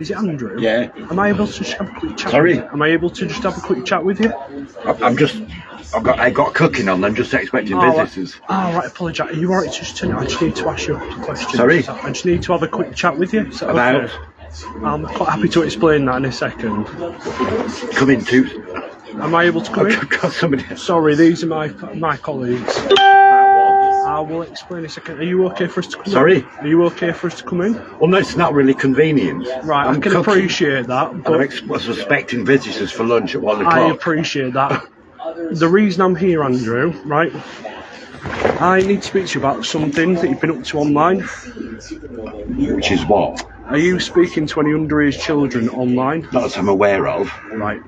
Is it Andrew? Yeah. Am I able to just have a quick chat? Sorry? With you? Am I able to just have a quick chat with you? I got cooking on. I'm just expecting visitors. Right, apologise. Are you alright to just turn it? I just need to ask you a couple of questions. Sorry? I just need to have a quick chat with you. About? Okay? I'm quite happy to explain that in a second. Come in too. Am I able to come in? I've got somebody. Sorry, these are my colleagues. I will explain in a second. Are you okay for us to come Sorry? in? Are you okay for us to come in? Well, no, it's not really convenient. Right, I can appreciate that. But I'm suspecting visitors for lunch at 1 o'clock. I appreciate that. The reason I'm here, Andrew, right? I need to speak to you about something that you've been up to online. Which is what? Are you speaking to any underage children online? Not that I'm aware of. Right.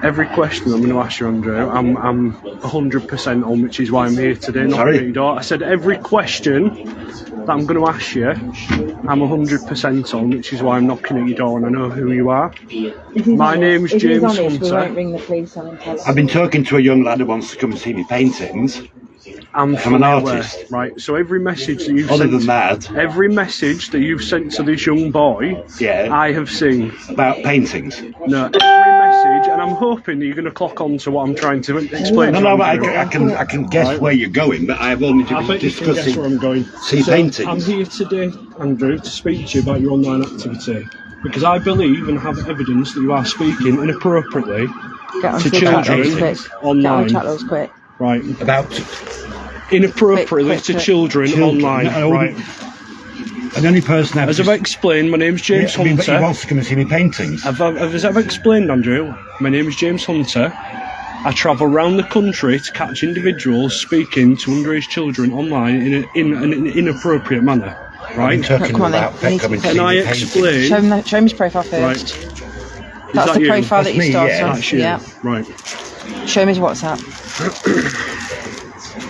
Every question I'm going to ask you, Andrew, I'm 100% on, which is why I'm here today. Not Sorry? your door. I said every question that I'm going to ask you, I'm 100% on, which is why I'm knocking at your door and I know who you are. My name's James Hunter. We won't ring the police on him. I've been talking to a young lad who wants to come and see me paintings. I'm an artist. Right, so every message that you've Other sent... than that... Every message that you've sent to this young boy, Yeah. I have seen. About paintings. No, every message, and I'm hoping that you're going to clock on to what I'm trying to explain. No, but I can guess where you're going, but I've only I been bet you can guess discussing... where I'm going. See paintings. I'm here today, Andrew, to speak to you about your online activity. Because I believe and have evidence that you are speaking inappropriately to children online. Get on chat quick. Right. About... Inappropriately to children online. No, right. The only person As I've explained, my name's James Hunter. But he wants to come and see me paintings. As I've explained, Andrew, my name is James Hunter. I travel around the country to catch individuals speaking to underage children online in an inappropriate manner. Right? Come on then. Can I explain? Show him his profile first. Right. That's the profile that you started. Yeah. That's you. Yeah. Right. Show him his WhatsApp.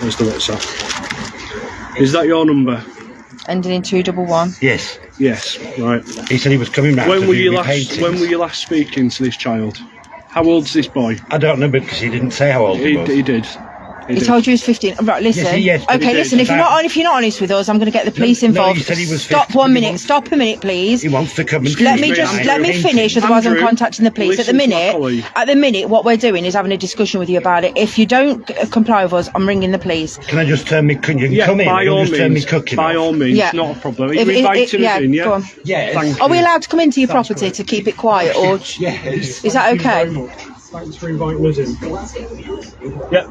Where's the WhatsApp? Is that your number? Ending in 211. Yes. Yes. Right. He said he was coming round to view me paintings. When were you last speaking to this child? How old's this boy? I don't know because he didn't say how old he was. He did. He told you he was 15. Right, listen. Yes, okay, listen. If you're not honest with us, I'm going to get the police involved. he said he was Stop 15. 1 minute. Stop a minute, please. He wants to come and Let me finish. Otherwise, I'm contacting the police. At the minute, what we're doing is having a discussion with you about it. If you don't comply with us, I'm ringing the police. Can I just turn me? Can you come in? By all turn me means. cooking By off? all means, not a problem. You're inviting us in, yeah. Go on. Yes. Are we allowed to come into your property to keep it quiet, or Yes. is that okay? Thanks for inviting us in. Yep.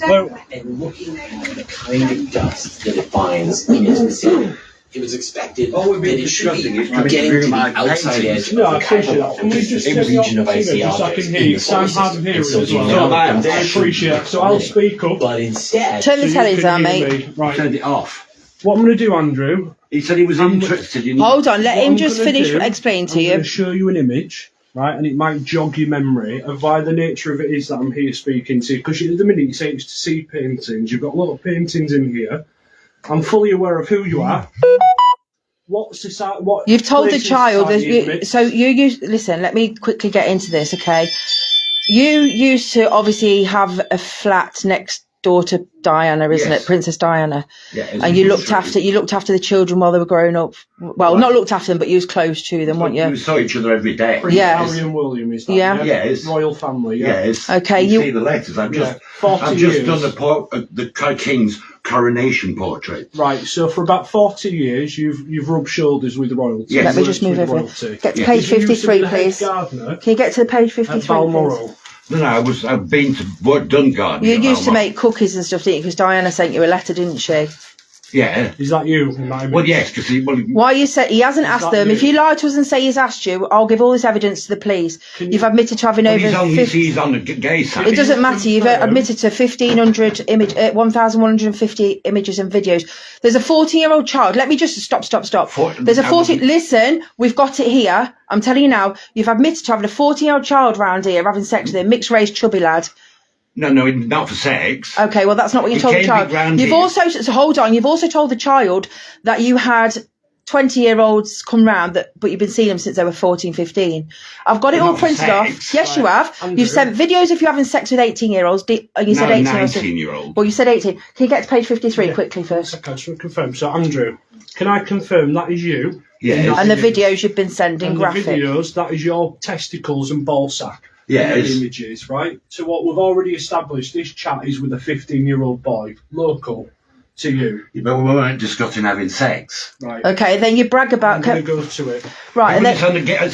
Well, And looking at the kind of dust that it finds in its vicinity, it was expected that it should be getting to the outside edge of the region of icy objects in the solar system. And so you know that I appreciate it. So I'll speak up. But instead, Turn the telly down, mate. Right. Turned it off. What I'm going to do, Andrew... He said he was interested in... Hold on, let What him I'm just gonna finish do, explaining to I'm you. going to show you an image, right, and it might jog your memory of why the nature of it is that I'm here speaking to you. Because at the minute you say it's to see paintings. You've got a lot of paintings in here. I'm fully aware of who you are. What society? What You've told the place in child. society admits- So you used. Listen, let me quickly get into this, okay? You used to obviously have a flat next door to Diana, isn't it, Princess Diana? Yeah, and you looked after the children while they were growing up. Well, not looked after them, but you was close to them, weren't you? We saw each other every day. Prince Yeah. Harry and William, is that? Yeah. Yes. Royal family, yeah. Yes. Okay, You you- see the letters. I've just 40 done years. the King's coronation portrait. Right, so for about 40 years, you've rubbed shoulders with royalty. Yes. Let me Worked just move with over. royalty. Get to Yeah. page Did you used to be 53, the head please. gardener Can you get to the page at 53, please? Balmoral? No, I've been to Dungarden. You used to make cookies and stuff, didn't you? Because Diana sent you a letter, didn't she? Yeah. Is that you? In that image? Well, yes, because Why you say he hasn't asked that them? you? If you lie to us and say he's asked you, I'll give all this evidence to the police. You've admitted to having over he's on the gay side. It doesn't matter. You've admitted to 1,150 images and videos. There's a 14-year-old child. Let me just stop. There's a 14. Listen, we've got it here. I'm telling you now. You've admitted to having a 14-year-old child round here having sex with a mixed race chubby lad. No, not for sex. Okay, well that's not what you told the child. You've also hold on. You've also told the child that you had 20-year-olds come round, but you've been seeing them since they were 14, 15. I've got it all printed off. Yes, you have. Andrew. You've sent videos if you're having sex with 18-year-olds. You said 19-year-olds. Well, you said 18. Can you get to page 53 quickly first? Okay, just to confirm. So, Andrew, can I confirm that is you? Yes. And the videos you've been sending, and graphic. the videos, that is your testicles and ball sack. Yes. The images, right? So what we've already established, this chat is with a 15-year-old boy, local to you. Yeah, but we weren't discussing having sex. Right. Okay, then you brag about... I'm going to go to it. Right, and then...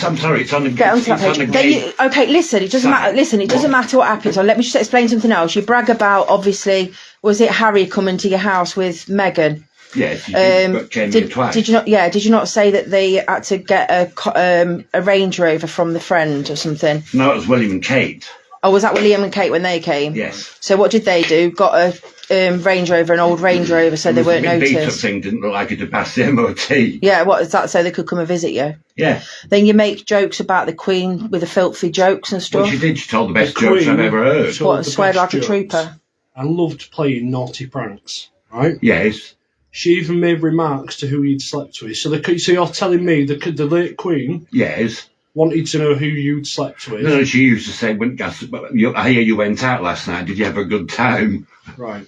I'm sorry, it's on the... Get onto that page. Then okay, listen, it doesn't matter. Listen, it doesn't matter what happens. So let me just explain something else. You brag about, obviously, was it Harry coming to your house with Meghan? Yes, you did, twice. Did you not? Yeah, did you not say that they had to get a Range Rover from the friend or something? No, it was William and Kate. Oh, was that William and Kate when they came? Yes. So what did they do? Got a Range Rover, an old Range Rover, so they weren't noticed. The thing didn't look like it had passed the MOT. Yeah, what is that? So they could come and visit you? Yeah. Then you make jokes about the Queen with the filthy jokes and stuff. Well, she did. She told the best jokes I've ever heard. What, sweared like a trooper? I loved playing naughty pranks, right? Yes. She even made remarks to who you'd slept with. So you're telling me the late Queen... Yes. Wanted to know who you'd slept with. No, she used to say, I hear you went out last night. Did you have a good time? Right.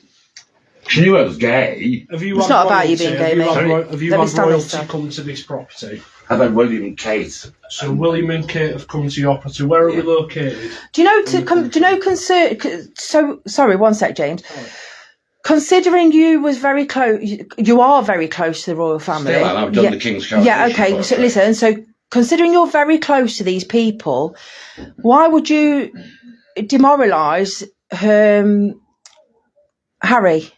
She knew I was gay. It's not about you being gay, mate. Have you had royalty come to this property? I've had William and Kate. So William and Kate have come to your property. Where are we located? Do you know, sorry, one sec, James. Oh. Considering you are very close to the royal family. Still, I've done the King's Coronation. Yeah, okay. So listen, so considering you're very close to these people, why would you demoralise Harry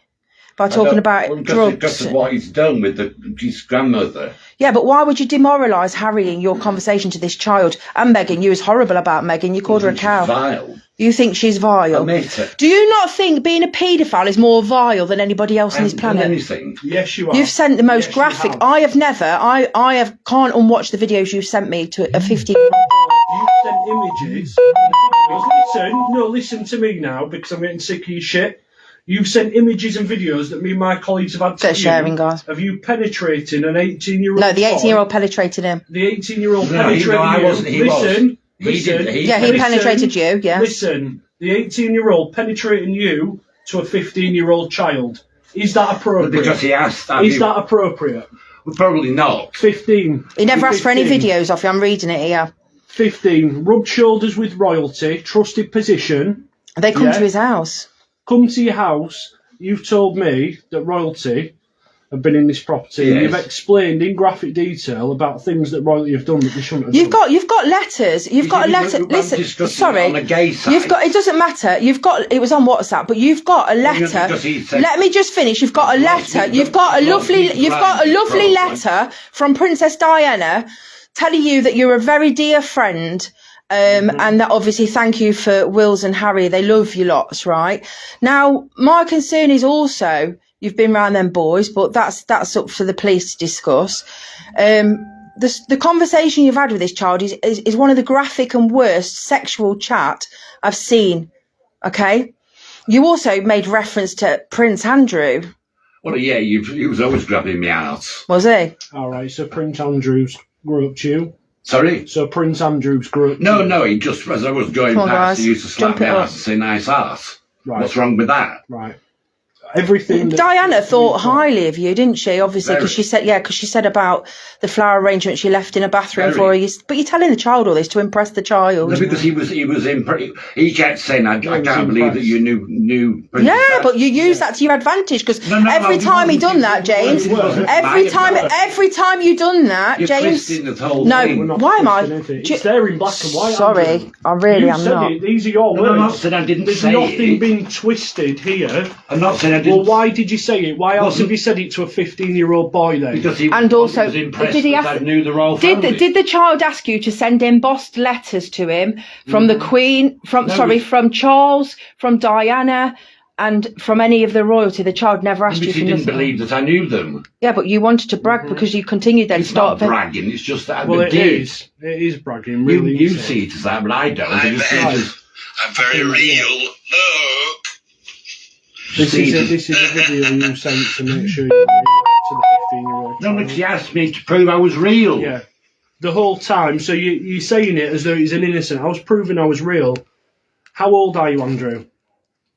by talking about drugs? Because of what he's done with his grandmother. Yeah, but why would you demoralise Harry in your conversation to this child? And Meghan, you was horrible about Meghan. You called her a cow. Vile. You think she's vile? Admit it. Do you not think being a paedophile is more vile than anybody else on this planet? Anything. Yes, you are. You've sent the most graphic. I have never. I can't unwatch the videos you've sent me to a 15-year-old boy. You've sent images. Listen to me now because I'm getting sick of your shit. You've sent images and videos that me and my colleagues have had to sharing, guys. Of you penetrating an 18-year-old? No, the 18-year-old penetrated him. The 18-year-old penetrated you. Listen. He penetrated you, yeah. Listen, the 18-year-old penetrating you to a 15-year-old child. Is that appropriate? Because he asked. Is that appropriate? Well, probably not. 15. He never asked for any videos off you. I'm reading it here. 15. Rubbed shoulders with royalty. Trusted position. They come to his house. Come to your house. You've told me that royalty have been in this property. Yes. You've explained in graphic detail about things that royalty have done that they shouldn't have done. You've got letters. You've got a letter. Listen, sorry. On the gay side. You've got. It doesn't matter. It was on WhatsApp, but you've got a letter. Let me just finish. You've got a letter. You've got a lovely letter from Princess Diana telling you that you're a very dear friend. And that obviously thank you for Wills and Harry. They love you lots, right? Now, my concern is also you've been around them boys, but that's up for the police to discuss. The conversation you've had with this child is one of the graphic and worst sexual chat I've seen. Okay, you also made reference to Prince Andrew. Well, yeah, he was always grabbing me out. Was he? All right, so Prince Andrew's groped you. Sorry? So Prince Andrew's groped you. No, he just, as I was going past, he used to slap me ass and say nice ass. Right. What's wrong with that? Right. Everything. Diana thought highly of you, didn't she? Obviously, because she said about the flower arrangement she left in a bathroom for you. But you're telling the child all this to impress the child. No, because he kept saying, I can't believe that you knew. Yeah, but you use that to your advantage because every time he done that, James. Every time you done that, James. No, why am I? It's there in black and white. Sorry, I really am not. These are your words. I'm not saying I didn't say it. There's nothing been twisted here. I'm not saying I didn't. Well, why did you say it? Why else have you said it to a 15-year-old boy then? Because he and also, was impressed that I knew the royal family. Did the child ask you to send embossed letters to him from the Queen, from Charles, from Diana, and from any of the royalty? The child never asked you for nothing. He didn't believe that I knew them. Yeah, but you wanted to brag because you continued then. It's not bragging, it's just that it is bragging, really. You see it as that, but I don't. I'm very real. Look. This is a video you sent to make sure you're real to the 15-year-old child. No, but she asked me to prove I was real. Yeah. The whole time. So you're saying it as though he's an innocent. I was proving I was real. How old are you, Andrew?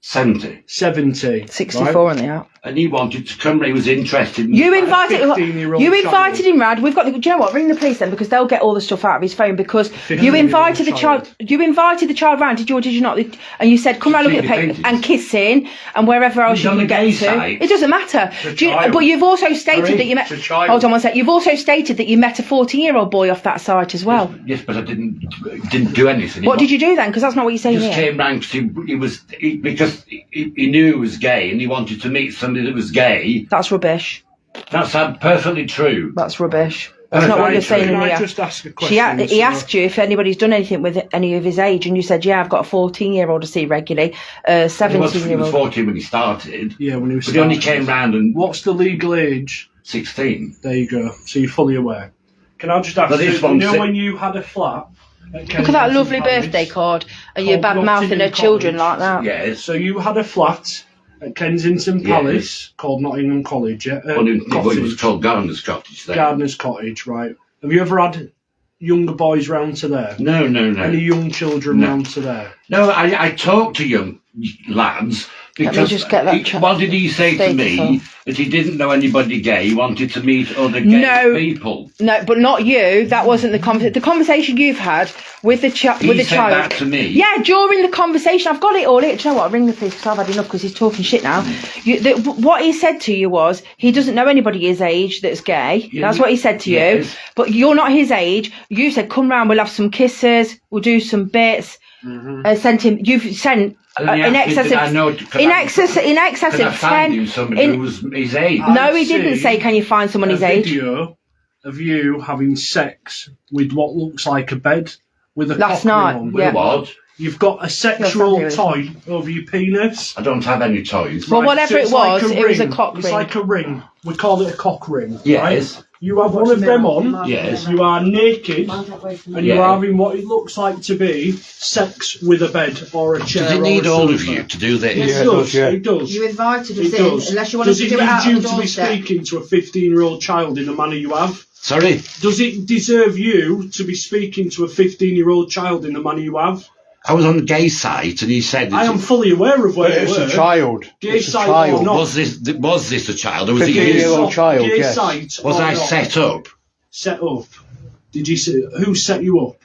70. 70. 64 on the app. And he wanted to come. He was interested in You invited him round. We've got. Do you know what? Ring the police then, because they'll get all the stuff out of his phone. Because you invited the child. You invited the child round. Did you or did you not? And you said, "Come round, look at the paper and kissing and wherever else you can get to." Side. It doesn't matter. But you've also stated that you met. Hold on one sec. You've also stated that you met a 14-year-old boy off that site as well. Yes, but I didn't do anything. What did you do then? Because that's not what you're saying He just came round because he knew he was gay and he wanted to meet somebody that was gay. That's rubbish. That's perfectly true. That's rubbish. That's not what you're saying in here. Can I just ask a question? He asked you if anybody's done anything with any of his age, and you said, "Yeah, I've got a 14-year-old to see regularly, 17-year-old." He was 14 when he started. Yeah, when he was. But he only came round and. What's the legal age? 16. There you go. So you're fully aware. Can I just ask you? When you had a flat. Look at that lovely birthday card, and you're bad mouthing her children like that. Yeah. So you had a flat at Kensington Palace called Nottingham College, yeah? It was called Gardener's Cottage there. Gardener's Cottage, right. Have you ever had younger boys round to there? No. Any young children round to there? No, I talked to young lads because Let me just get that what did he say to me? That he didn't know anybody gay, he wanted to meet other gay people. No, but not you. That wasn't the conversation. The conversation you've had with the child. He said that to me. Yeah, during the conversation, I've got it all here. Do you know what? I'll ring the police because I've had enough because he's talking shit now. What he said to you was he doesn't know anybody his age that's gay. Yeah, that's what he said to you. But you're not his age. You said, "Come round, we'll have some kisses, we'll do some bits." Sent him. You've sent in excess of 10. Somebody who was his age. No, he didn't say, "Can you find someone his age?" Video of you having sex with what looks like a bed with a last cock night. ring on. Yeah. What? You've got a sexual toy over your penis. I don't have any toys. Well, whatever it was, it was a cock ring. It's like a ring. We call it a cock ring. Yes. Right? You have one of them on. Yes. You are naked, and you are having what it looks like to be sex with a bed or a chair. Does it need all of you to do this? Yes, it does. It does. You invited us in, unless you want to do it out Does it need you the to be doorstep? speaking to a 15-year-old child in the manner you have? Sorry? Does it deserve you to be speaking to a 15-year-old child in the manner you have? I was on the gay site and he said... I am fully aware of where it's a child. Gay site or not. Was this a child? Or was it 15-year-old child, gay yes. Site was I set up? Set up? Did you say... Who set you up?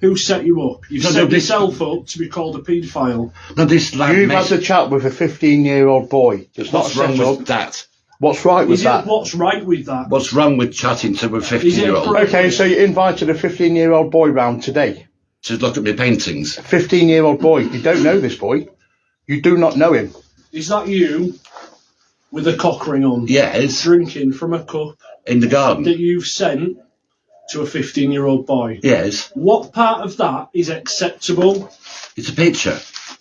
Who set you up? You've set yourself up to be called a paedophile. No, this lad... You've had a chat with a 15-year-old boy. It's what's not wrong with that? What's right with that? What's right with that? What's wrong with chatting to a 15-year-old? Okay, so you invited a 15-year-old boy round today. To look at my paintings. A 15-year-old boy. You don't know this boy. You do not know him. Is that you with a cock ring on? Yes. Drinking from a cup? In the garden. That you've sent to a 15-year-old boy? Yes. What part of that is acceptable? It's a picture.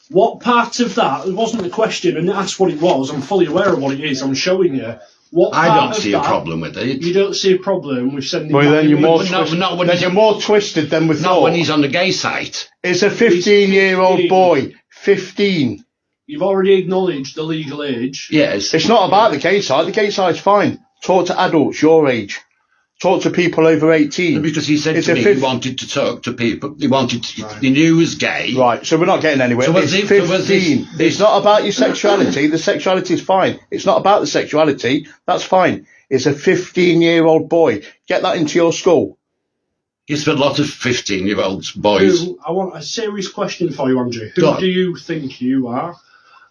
What part of that? It wasn't the question, and that's what it was. I'm fully aware of what it is. I'm showing you. I don't see a problem with it. You don't see a problem with sending... Well, then you're more twisted than we thought. Not when he's on the gay site. It's a 15-year-old boy. 15. You've already acknowledged the legal age. Yes. It's not about the gay site. The gay site's fine. Talk to adults your age. Talk to people over 18. Because he said to me he wanted to talk to people. He wanted to... He knew he was gay. Right, so we're not getting anywhere. So it's 15. It's not about your sexuality. The sexuality is fine. It's not about the sexuality. That's fine. It's a 15-year-old boy. Get that into your school. Yes, but a lot of 15-year-old boys. I want a serious question for you, Andrew. Who do you think you are?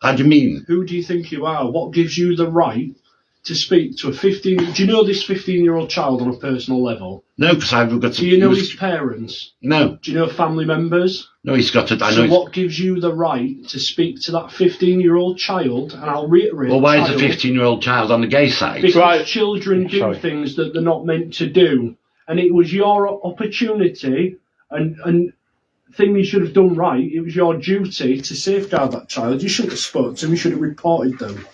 How do you mean? Who do you think you are? What gives you the right to speak to a 15... Do you know this 15-year-old child on a personal level? No, because I've got to... Do you know his parents? No. Do you know family members? No, he's got to... So what gives you the right to speak to that 15-year-old child? And I'll reiterate... Well, why is a 15-year-old child on the gay side? Because children do things that they're not meant to do. And it was your opportunity and thing you should have done right. It was your duty to safeguard that child. You shouldn't have spoken to them. You should have reported them.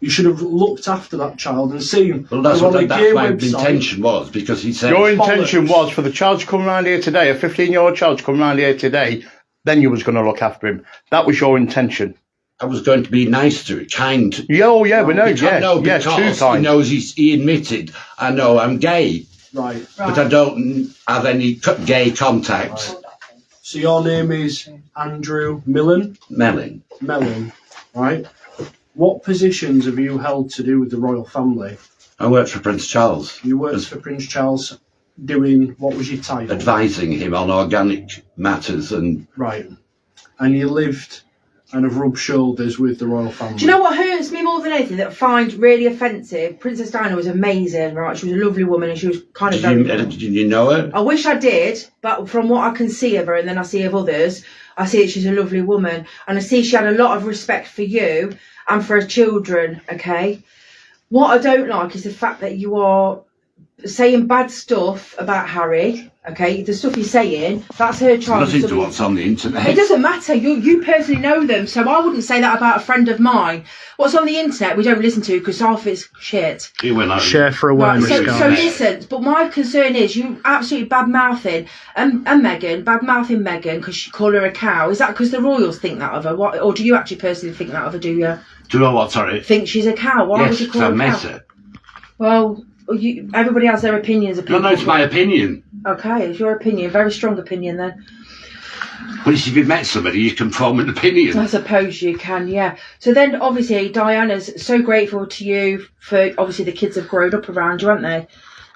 You should have looked after that child and seen. Well, that's what my intention was, because he said... Your intention was for the child to come around here today, a 15-year-old child to come around here today, then you was going to look after him. That was your intention. I was going to be nice to it, kind. Yeah, oh yeah, we know. Because he knows he admitted, I know I'm gay. Right. But I don't have any gay contacts. Right. So your name is Andrew Mellin? Mellin. Mellin, right. What positions have you held to do with the royal family? I worked for Prince Charles. You worked for Prince Charles doing, what was your title? Advising him on organic matters and... Right. And you lived and have rubbed shoulders with the royal family. Do you know what hurts me more than anything, that I find really offensive? Princess Diana was amazing, right? She was a lovely woman and she was kind of... Did you know her? I wish I did, but from what I can see of her and then I see of others, I see that she's a lovely woman. And I see she had a lot of respect for you and for her children, okay? What I don't like is the fact that you are saying bad stuff about Harry, okay? The stuff you're saying, that's her child. Nothing to what's on the internet. It doesn't matter. You personally know them, so I wouldn't say that about a friend of mine. What's on the internet we don't listen to because half it's shit. Share for awareness, right, so listen, but my concern is you absolutely bad-mouthing and Meghan, bad-mouthing Meghan because she called her a cow. Is that because the royals think that of her? What, or do you actually personally think that of her, do you? Do you know what, sorry? Think she's a cow? Why would you call her a cow? Yes, I've met her. Well, everybody has their opinions. No, it's my opinion. Okay, it's your opinion. Very strong opinion then. Well, if you've met somebody, you can form an opinion. I suppose you can, yeah. So then, obviously, Diana's so grateful to you for, obviously, the kids have grown up around you, haven't they?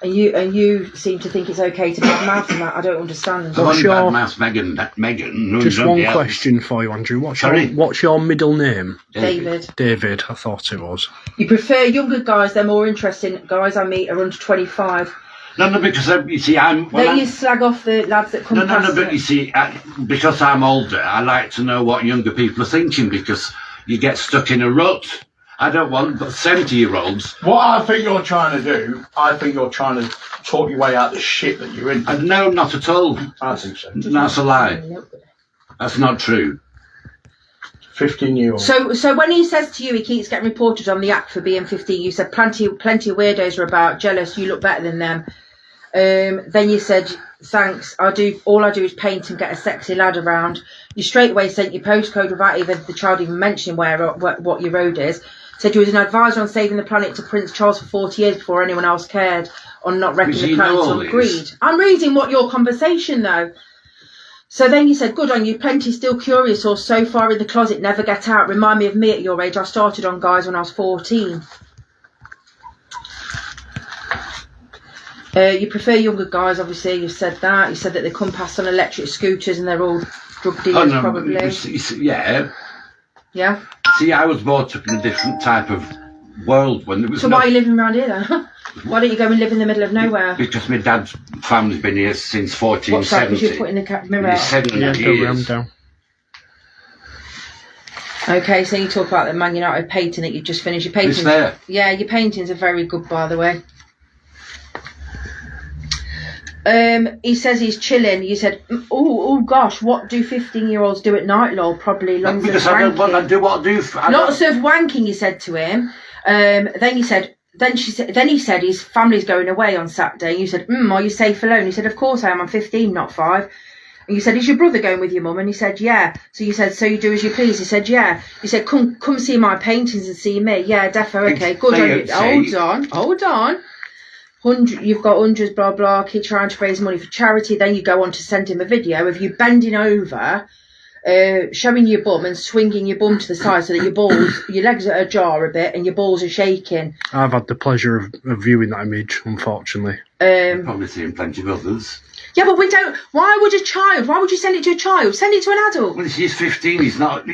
And you seem to think it's okay to badmouth them. That I don't understand. What's your Meghan? Just one question for you, Andrew. What's your middle name? David. David, I thought it was. You prefer younger guys? They're more interesting. Guys I meet are under 25. No, because you see, you slag off the lads that come past. But you see, because I'm older, I like to know what younger people are thinking because you get stuck in a rut. I don't want 70-year-olds. What I think you're trying to do, I think you're trying to talk your way out of the shit that you're in. No, not at all. I think so. That's a lie. That's not true. 15-year-old. So when he says to you he keeps getting reported on the act for being 15, you said plenty of weirdos are about, jealous, you look better than them. Then you said, thanks, all I do is paint and get a sexy lad around. You straight away sent your postcode without even the child even mentioning what your road is. Said you was an advisor on saving the planet to Prince Charles for 40 years before anyone else cared on not wrecking the planet on greed. I'm reading what your conversation though. So then you said, good on you, plenty still curious or so far in the closet, never get out. Remind me of me at your age. I started on guys when I was 14. You prefer younger guys, obviously, you said that. You said that they come past on electric scooters and they're all drug dealers, probably. Yeah. Yeah? See, I was brought up in a different type of world when there was why are you living around here then? Why don't you go and live in the middle of nowhere? Because my dad's family's been here since 1470. What's that, because you put in the mirror? 7 years. Okay, so you talk about the Man United painting that you've just finished. Your paintings, it's there. Yeah, your paintings are very good, by the way. He says he's chilling. You said, oh gosh, what do 15-year-olds do at night, lol? Probably lots of wanking. I do what I do. Lots of wanking, you said to him. Then he said his family's going away on Saturday. You said, are you safe alone? He said, of course I am. I'm 15, not 5. And you said, is your brother going with your mum? And he said, yeah. So you said, so you do as you please? He said, yeah. You said, come see my paintings and see me. Yeah, defo, okay, good. Hold on. You've got hundreds, blah blah, keep trying to raise money for charity. Then you go on to send him a video of you bending over, showing your bum and swinging your bum to the side so that your legs are ajar a bit and your balls are shaking. I've had the pleasure of viewing that image, unfortunately. Probably seen plenty of others. Yeah, but we don't. Why would you send it to a child? Send it to an adult. Well, he's 15. He's not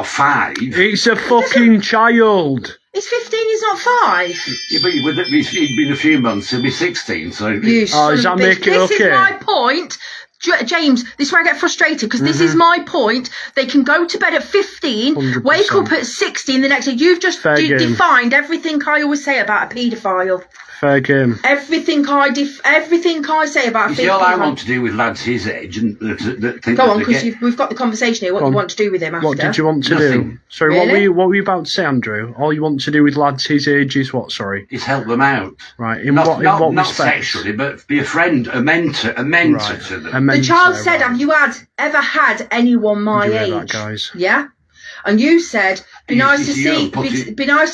5. It's a fucking child. He's 15, he's not 5. Yeah, but he'd been a few months, he'll be 16, so... Does that make it okay? This is my point. James, this is where I get frustrated, because this is my point. They can go to bed at 15, 100%. Wake up at 16 the next day. You've just defined everything I always say about a paedophile. Fair game. Everything I say about a paedophile. All I want to do with lads his age and go on, because we've got the conversation here. What you want to do with him after? What did you want to do? Sorry, really? what were you about to say, Andrew? All you want to do with lads his age is what? Sorry, is help them out. Right. In what respect? Not sexually, but be a friend, a mentor right. To them. The child said, "Have you ever had anyone my age?" That, guys? Yeah. And you said, be nice to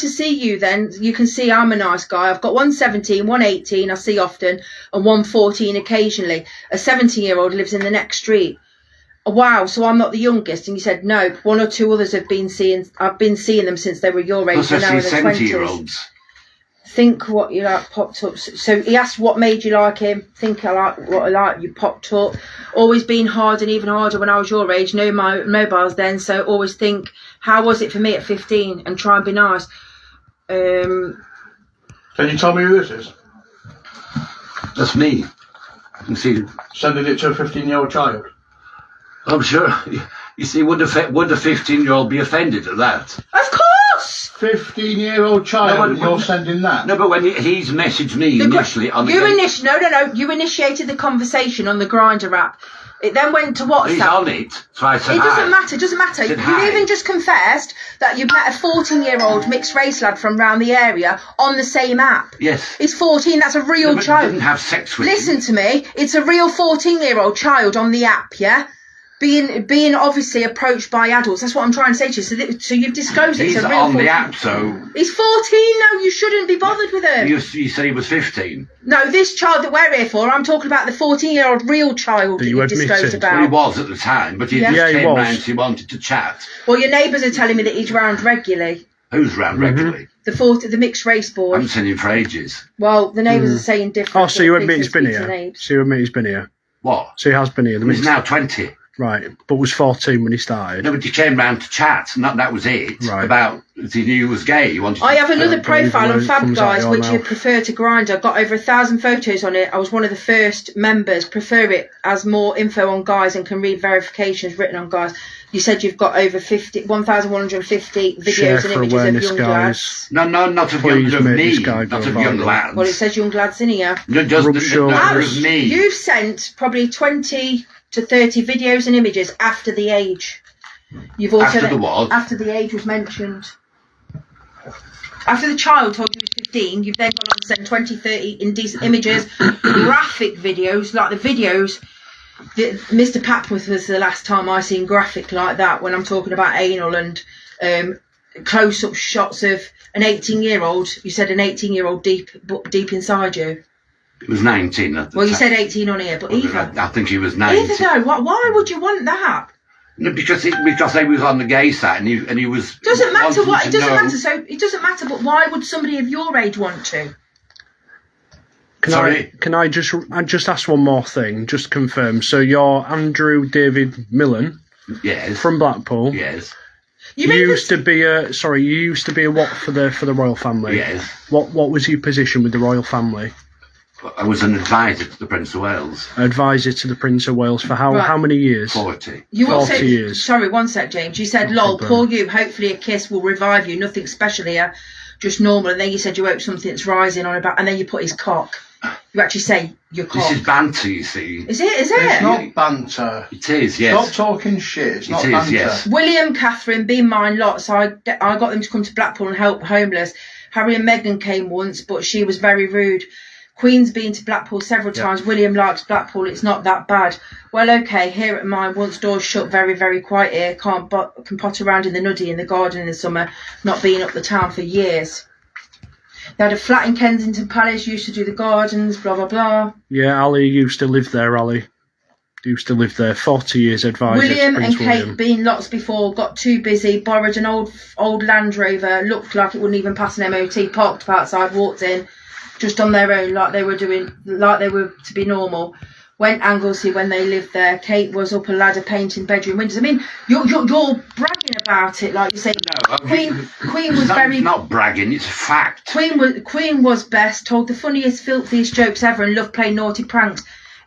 see you then. You can see I'm a nice guy. I've got 117, 118 I see often, and 114 occasionally. A 17-year-old lives in the next street. Wow, so I'm not the youngest. And you said, no, one or two others I've been seeing them since they were your age. Plus, now I see 70-year-olds. Think what you like popped up. So he asked what made you like him. Think I like what I like. You popped up. Always been hard and even harder when I was your age. No mobiles then. So always think, how was it for me at 15? And try and be nice. Can you tell me who this is? That's me. You see, sending it to a 15-year-old child. I'm sure. You see, would a 15-year-old be offended at that? Of course. 15-year-old child, and you're sending that? No, but when he's messaged me initially on you initiated the conversation on the Grindr app. It then went to WhatsApp. He's on it, so I said It doesn't matter. You even just confessed that you met a 14-year-old mixed race lad from round the area on the same app. Yes. He's 14, that's a real child. Didn't have sex with Listen him. to me, it's a real 14-year-old child on the app, yeah? Being obviously approached by adults. That's what I'm trying to say to you. So you've disclosed He's it's a real on 14. the app, so... He's 14 now, you shouldn't be bothered with him. You said he was 15. No, this child that we're here for, I'm talking about the 14-year-old real child that you disclosed about. Well, he was at the time, but he just came round, he wanted to chat. Well, your neighbours are telling me that he's round regularly. Who's round regularly? The mixed race boy. I haven't seen him for ages. Well, the neighbours are saying different. Oh, so you admit he's been here? So you admit he's been here? What? So he has been here. He's now 20. Right, but was 14 when he started. No, but he came round to chat. That was it. Right. About he knew he was gay. I have another profile on Fab Guys, which you prefer to Grindr. Got over 1,000 photos on it. I was one of the first members. Prefer it as more info on guys and can read verifications written on guys. You said you've got over 1,150 videos and images of young lads. No, not of young lads. Well, it says young lads in here. No, just of me. You've sent probably 20 to 30 videos and images after the age. You've also after the what? After the age was mentioned. After the child told you he was 15, you've then gone on to send 20, 30 indecent images, graphic videos, like the videos. Mr. Papworth was the last time I seen graphic like that when I'm talking about anal and close-up shots of an 18-year-old. You said an 18-year-old deep inside you. It was 19 at the Well, you time. said 18 on here, but either. I think he was 19. Either though, why would you want that? No, because he was on the gay side and he was. Doesn't matter what. It doesn't matter. So it doesn't matter. But why would somebody of your age want to? Can I just ask one more thing? Just to confirm. So you're Andrew David Mellin. Yes. From Blackpool. Yes. You used to be a what for the royal family? Yes. What was your position with the royal family? I was an advisor to the Prince of Wales. Advisor to the Prince of Wales for how many years? 40. 40 years. Sorry, one sec, James. You said, lol, poor you, hopefully a kiss will revive you. Nothing special here, just normal. And then you said you hope something's rising on about, and then you put his cock. You actually say your cock. This is banter, you see. Is it? It's not banter. It is, yes. Stop talking shit. It's not banter. Banter. Yes. William, Catherine, be mine lot. So I got them to come to Blackpool and help homeless. Harry and Meghan came once, but she was very rude. Queen's been to Blackpool several times. William likes Blackpool. It's not that bad. Well, okay, here at mine, once doors shut, very, very quiet here. Can pot around in the nuddy in the garden in the summer. Not been up the town for years. They had a flat in Kensington Palace. Used to do the gardens, blah, blah, blah. Yeah, Ali used to live there, Ali. Used to live there. 40 years advisor. William and Kate William. been lots before. Got too busy. Borrowed an old Land Rover. Looked like it wouldn't even pass an MOT. Parked up outside. Walked in. Just on their own, like they were to be normal. Went Anglesey when they lived there. Kate was up a ladder painting bedroom windows. I mean, you're bragging about it, like you say. No, Queen was very. Not bragging, it's a fact. Queen was best. Told the funniest, filthiest jokes ever, and loved playing naughty pranks.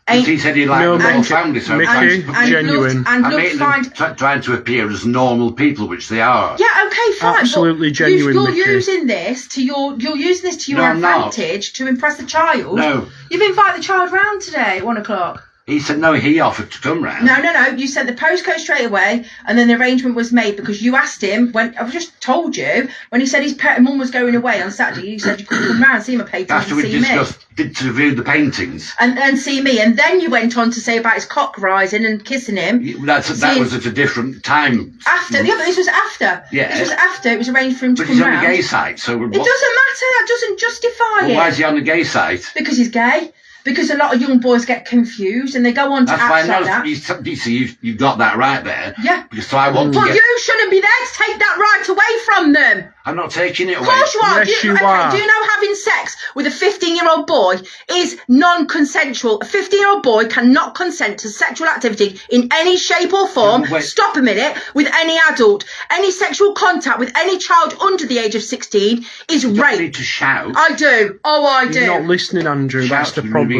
He said he liked the royal family, so genuine. Trying to appear as normal people, which they are. Yeah, okay, fine. Absolutely genuine. You're using this to your advantage to impress the child. No. You've invited the child round today at 1 o'clock. He said no. He offered to come round. No. You sent the postcode straight away, and then the arrangement was made because you asked him when I've just told you when he said his mum was going away on Saturday. You said you could come round, see my paintings, After we and see discussed, to view the paintings, and see me, and then you went on to say about his cock rising and kissing him. That was at a different time. After, yeah, but this was after. Yeah. This was after it was arranged for him to But come he's on round. the gay site, so It doesn't matter. That doesn't justify it. Why is he on the gay site? Because he's gay. Because a lot of young boys get confused and they go on to That's why acts like that. you see, you've got that right there. Yeah. Because so I want to But get... you shouldn't be there to take that right away from them. I'm not taking it away. Of course you are. Yes, you okay, are. do you know having sex with a 15-year-old boy is non-consensual? A 15-year-old boy cannot consent to sexual activity in any shape or form. Wait. Stop a minute. With any adult. Any sexual contact with any child under the age of 16 is You don't rape. need to shout. I do. Oh, I do. You're not listening, Andrew. That's the Shout, problem.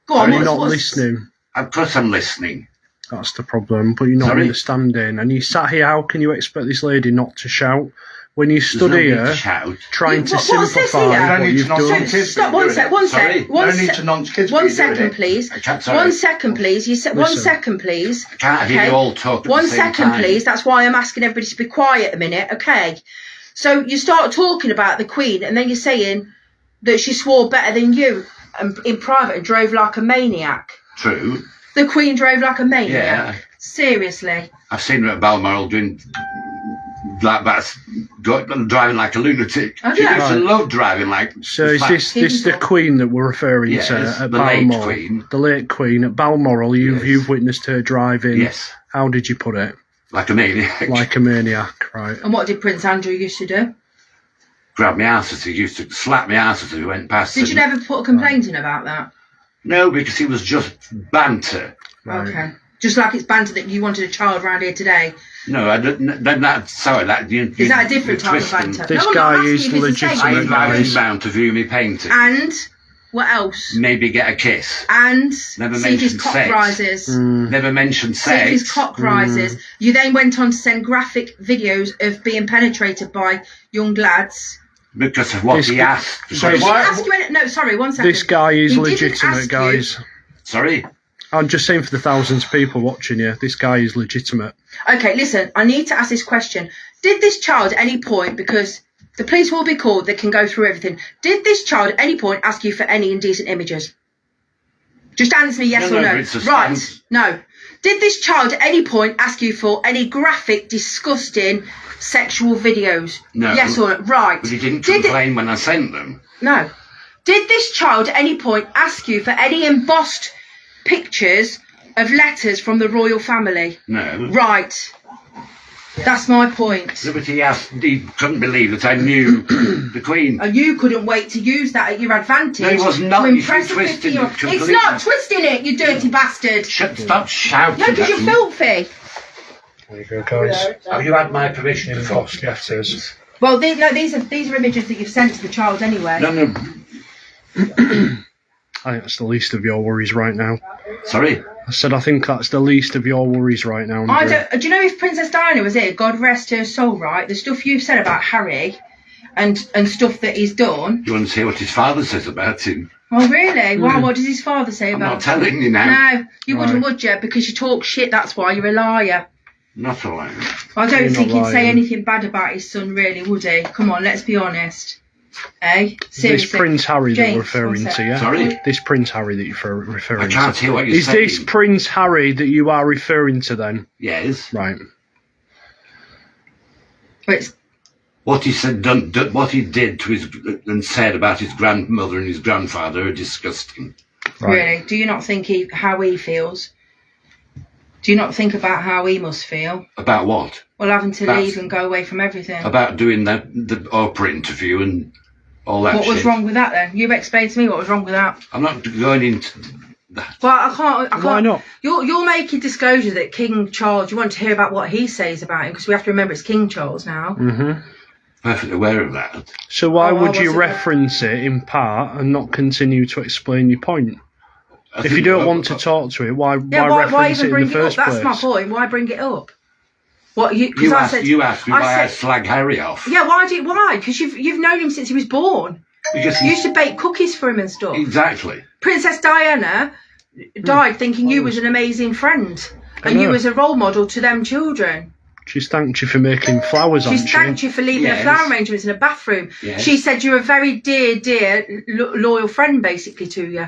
Go on, You're not what's- listening. Of course I'm listening. That's the problem. But you're not Sorry? understanding. And you sat here. How can you expect this lady not to shout when you There's stood no need here to shout. trying to What's this simplify here? You don't what need you've to nonce done? kids. Stop, when one you're sec, doing one it. Sorry? sec, one No need sec. to nonce kids. when One you're doing second, it. please. I can't- sorry. 1 second, please. You said 1 Listen. second, please. I can't hear you all talk at One the same second, time. please. That's why I'm asking everybody to be quiet a minute, okay? So you start talking about the Queen, and then you're saying that she swore better than you in private and drove like a maniac. True. The Queen drove like a maniac. Yeah. Seriously. I've seen her at Balmoral doing driving like a lunatic. Have She you? used to love driving like. So is this the Queen that we're referring Yes, to at the late Balmoral? Queen. The late Queen at Balmoral. Yes. You've witnessed her driving. Yes, How did you put it? like a maniac. Like a maniac, right? And what did Prince Andrew used to do? Grab me ass as he used to slap me ass as he went past. Did you and- never put a complaint in about that? No, because he was just banter. Right. Okay. Just like it's banter that you wanted a child round here today. No, I didn't. Sorry, that you. Is that a different type of twisting. banter? This No, I'm guy not is asking if it's the same. I legitimate, invited guys. him round to view me painting. And what else? Maybe get a kiss. And Never see if his mentioned cock sex. rises. Never mentioned See if sex. his cock rises. You then went on to send graphic videos of being penetrated by young lads. Because of what This- he asked. So Did he why- ask you any? No, sorry, 1 second. This guy is He didn't legitimate, ask guys. Sorry? I'm just saying for the thousands of people watching you, this guy is legitimate. Okay, listen, I need to ask this question. Did this child at any point, because the police will be called, they can go through everything, did this child at any point ask you for any indecent images? Just answer me yes No, or no, no. it's a Right, stance. no. Did this child at any point ask you for any graphic, disgusting sexual videos? No. Yes or no? Right. But he didn't Did it- complain when I sent them. No. Did this child at any point ask you for any embossed pictures of letters from the royal family? No. Right. That's my point. But he couldn't believe that I knew the Queen. And you couldn't wait to use that at your advantage. No, it was not. To You impress a twisted it 50-year-old. It's completely. not twisting it, you dirty bastard. Stop shouting. No, because at you're me. filthy. There you go, guys. Have you had my permission before? Letters. Well, these are images that you've sent to the child anyway. No. I think that's the least of your worries right now. Sorry. I said I think that's the least of your worries right now. I Andrew. don't. Do you know if Princess Diana was here? God rest her soul. Right, the stuff you've said about Harry, and stuff that he's done. You want to hear what his father says about him? Oh really? Why? What does his father say I'm about? not telling you now. No, you wouldn't, would you? Because you talk shit. That's why you're a liar. Not a lie. I don't You're think not he'd say lying. anything bad about his son, really, would he? Come on, let's be honest. Eh? Seriously. This Prince Harry that James, we're referring one to, yeah? sec. Sorry? This Prince Harry that you're referring I can't to. hear what you're Is saying. this Prince Harry that you are referring to then? Yes. Right. But it's, What he said, what he did to his and said about his grandmother and his grandfather are disgusting. Right. really, do you not think how he feels? Do you not think about how he must feel? About what? Well, having to That's- leave and go away from everything. About doing the Oprah interview and all that What shit. was wrong with that then? You explain to me what was wrong with that. I'm not going into that. Well, I can't. Why not? You're making disclosure that King Charles. You want to hear about what he says about him because we have to remember it's King Charles now. Perfectly aware of that. So why Oh, would you was it- reference it in part and not continue to explain your point? I If think you don't that- want to talk to it, why Yeah, why reference even it bring in the it up? first That's place? my point. Why bring it up? What you? Because You I asked, said you asked me I why I said- slag Harry off. Yeah, why? Because you've known him since he was born. Because You used to bake cookies for him and stuff. exactly. Princess Diana died thinking you was an amazing friend and you was a role model to them children. She's thanked you for making flowers, She's thanked you for leaving her flower arrangements in a bathroom. Yes. She said you're a very dear, loyal friend, basically, to you.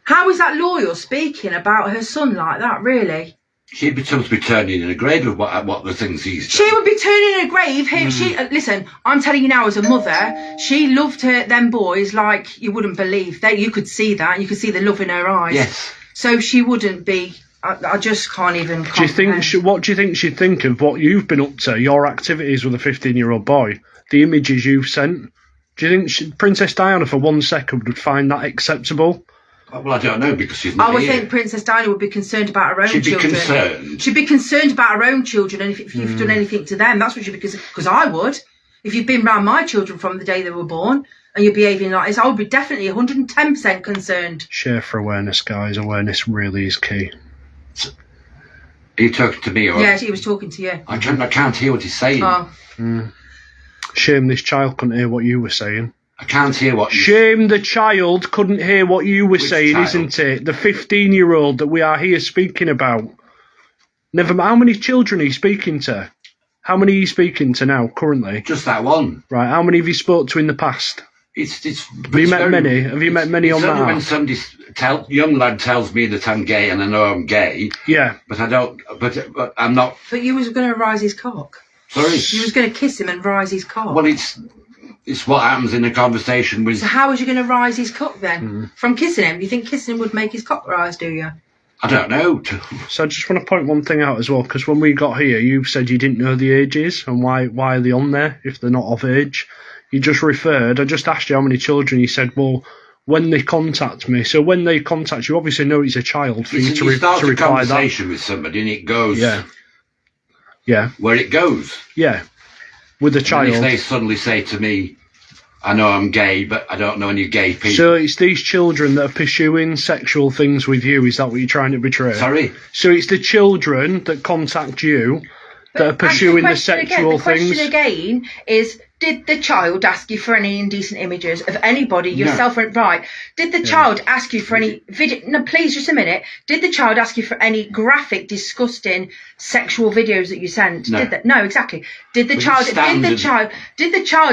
How is that loyal speaking about her son like that, really? She'd be supposed to be turning in a grave of what the things he's done. She would be turning in a grave. She listen, I'm telling you now as a mother, she loved them boys like you wouldn't believe. You could see that. You could see the love in her eyes. Yes. So she wouldn't be... I just can't even comprehend. What do you think she'd think of what you've been up to, your activities with a 15-year-old boy, the images you've sent? Do you think Princess Diana for 1 second would find that acceptable? Well, I don't know, because she's not I would think Princess Diana would be concerned about her own children. Concerned. She'd be concerned about her own children, and if you've done anything to them, that's what she'd be concerned. Because I would. If you've been around my children from the day they were born, and you're behaving like this, I would be definitely 110% concerned. Share for awareness, guys. Awareness really is key. Are you talking to me? Or? Yeah, he was talking to you. I can't hear what he's saying. Oh. Shame this child couldn't hear what you were saying. I can't hear what you... Shame the child couldn't hear what you were saying, child? Isn't it? The 15-year-old that we are here speaking about. Never mind. How many children are you speaking to? How many are you speaking to now, currently? Just that one. Right. How many have you spoke to in the past? Have you met many? Have you met many on that? When somebody young lad tells me that I'm gay and I know I'm gay. Yeah. But I don't. But I'm not. But you was going to rise his cock. Sorry. You was going to kiss him and rise his cock. Well, it's what happens in a conversation with. So how was you going to rise his cock then? From kissing him? Do you think kissing him would make his cock rise? Do you? I don't know. So I just want to point one thing out as well, because when we got here, you said you didn't know the ages and why are they on there if they're not of age. You just referred. I just asked you how many children. You said, well, when they contact me. So when they contact you, obviously know he's a child for you to reply that. You start a conversation with somebody and it goes. Yeah. Where it goes. Yeah. With a child. And if they suddenly say to me, I know I'm gay, but I don't know any gay people. So it's these children that are pursuing sexual things with you. Is that what you're trying to portray? Sorry? So it's the children that contact you that are pursuing the sexual things. The question again is, did the child ask you for any indecent images of anybody, yourself? No. Right. Did the child ask you for any video? No, please, just a minute. Did the child ask you for any graphic, disgusting sexual videos that you sent? No. No, exactly. Did the child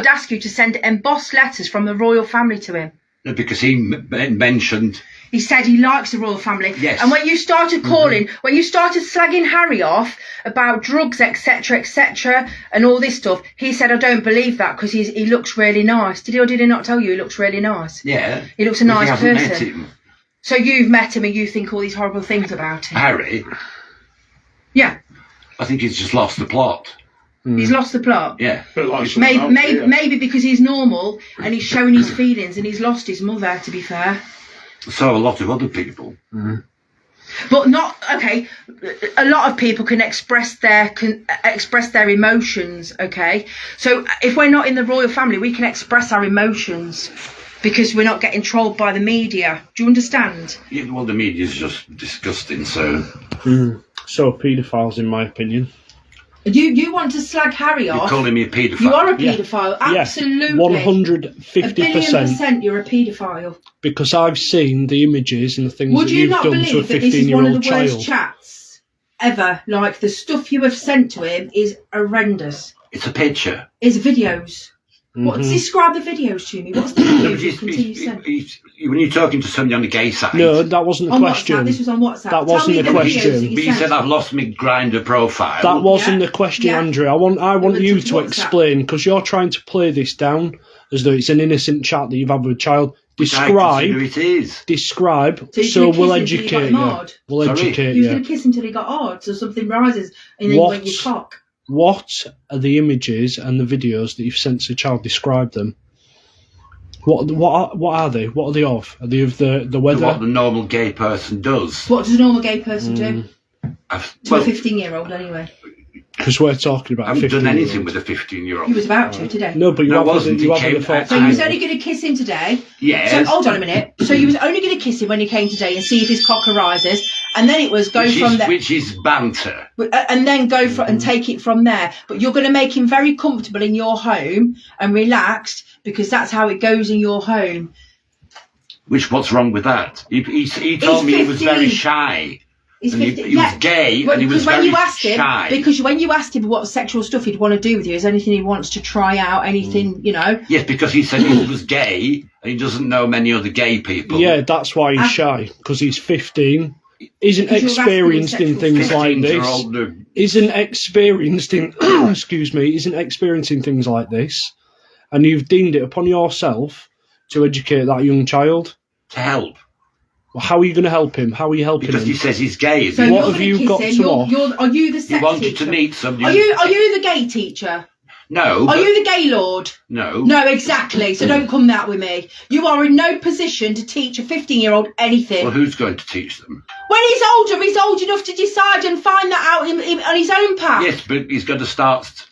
ask you to send embossed letters from the royal family to him? No, because he mentioned. He said he likes the royal family. Yes. And when you started calling, when you started slagging Harry off about drugs, etc., and all this stuff, he said, I don't believe that because he looks really nice. Did he or did he not tell you he looks really nice? Yeah. He looks a nice person. Met him. So you've met him and you think all these horrible things about him? Harry? Yeah. I think he's just lost the plot. He's lost the plot? Yeah. Maybe because he's normal and he's showing his feelings and he's lost his mother, to be fair. So a lot of other people. But not okay. A lot of people can express their emotions. Okay, so if we're not in the royal family, we can express our emotions because we're not getting trolled by the media. Do you understand? Yeah, well, the media's just disgusting. So, so are paedophiles, in my opinion. You want to slag Harry off? You're calling me a paedophile. You are a paedophile, absolutely. 150%. You're a paedophile. Because I've seen the images and the things that you've done to a 15-year-old child. Would you not believe that this is one of the worst chats ever? Like, the stuff you have sent to him is horrendous. It's a picture. It's videos. Describe the videos to me. What's the videos you continue sending? When you're talking to somebody on the gay side. No, that wasn't the question. WhatsApp. This was on WhatsApp. That wasn't the question. But you said I've lost my Grindr profile. That wasn't the question, Andrew. I want you to explain, because you're trying to play this down as though it's an innocent chat that you've had with a child. Describe. It is. Describe. So we'll educate you. We'll educate you. You were going to kiss him until he got hard, so something rises, and then you went your cock. What are the images and the videos that you've sent to a child? Describe them. What are they? What are they of? Are they of the weather? What the normal gay person does. What does a normal gay person do? To a 15-year-old, anyway. Because we're talking about. I haven't done anything with a 15-year-old. He was about to today. No, but you haven't. So you was only going to kiss him today. Yes. So hold on a minute. So you was only going to kiss him when he came today and see if his cock arises, and then it was from there. Which is banter. And then go for and take it from there. But you're going to make him very comfortable in your home and relaxed, because that's how it goes in your home. What's wrong with that? He told me he was very shy. He's and 50, he was gay, and he was very shy. Because when you asked him what sexual stuff he'd want to do with you, is there anything he wants to try out, anything, you know? Yes, because he said he was gay, and he doesn't know many other gay people. Yeah, that's why he's shy, because he's 15, isn't experienced in things like this, isn't experiencing things like this, and you've deemed it upon yourself to educate that young child. To help. How are you going to help him? How are you helping because him? Because he says he's gay. So what have you got to offer? Are you the sex teacher? He wanted teacher? to meet somebody. Are you the gay teacher? No. Are you the gay lord? No. No, exactly. So don't come that with me. You are in no position to teach a 15-year-old anything. Well, who's going to teach them? When he's older, he's old enough to decide and find that out on his own path. Yes, but he's going to start...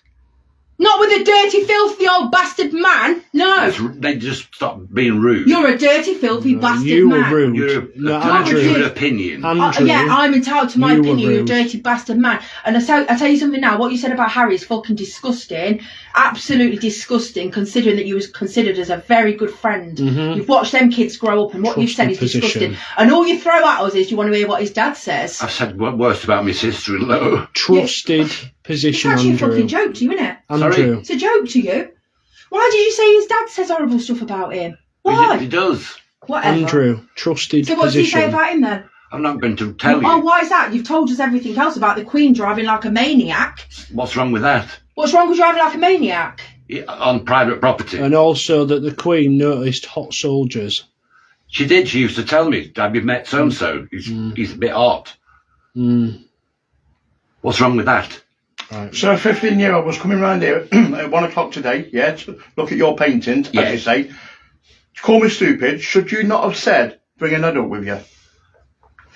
Not with a dirty, filthy old bastard man. No. They just stop being rude. You're a dirty, filthy bastard man. You were rude. You're your opinion. Andrew, yeah, I'm entitled to my opinion. You're a dirty bastard man. And I tell you something now. What you said about Harry is fucking disgusting. Absolutely disgusting, considering that you was considered as a very good friend. Mm-hmm. You've watched them kids grow up, and what you've said is disgusting. And all you throw at us is you want to hear what his dad says. I've said worse about my sister-in-law. Trusted position, Andrew. It's actually Andrew. a fucking joke to you, isn't it? Andrew. It's a joke to you. Why do you say his dad says horrible stuff about him? Why? He does. Whatever. Andrew, trusted So what does he say about him then? I'm not going to tell you. Oh, why is that? You've told us everything else about the Queen driving like a maniac. What's wrong with that? What's wrong with driving like a maniac? On private property. And also that the Queen noticed hot soldiers. She did. She used to tell me, Dad, we've met so-and-so. He's a bit hot. What's wrong with that? Right. So a 15-year-old was coming round here at 1 o'clock today, yeah, to look at your paintings, as you say. Call me stupid. Should you not have said, bring an adult with you?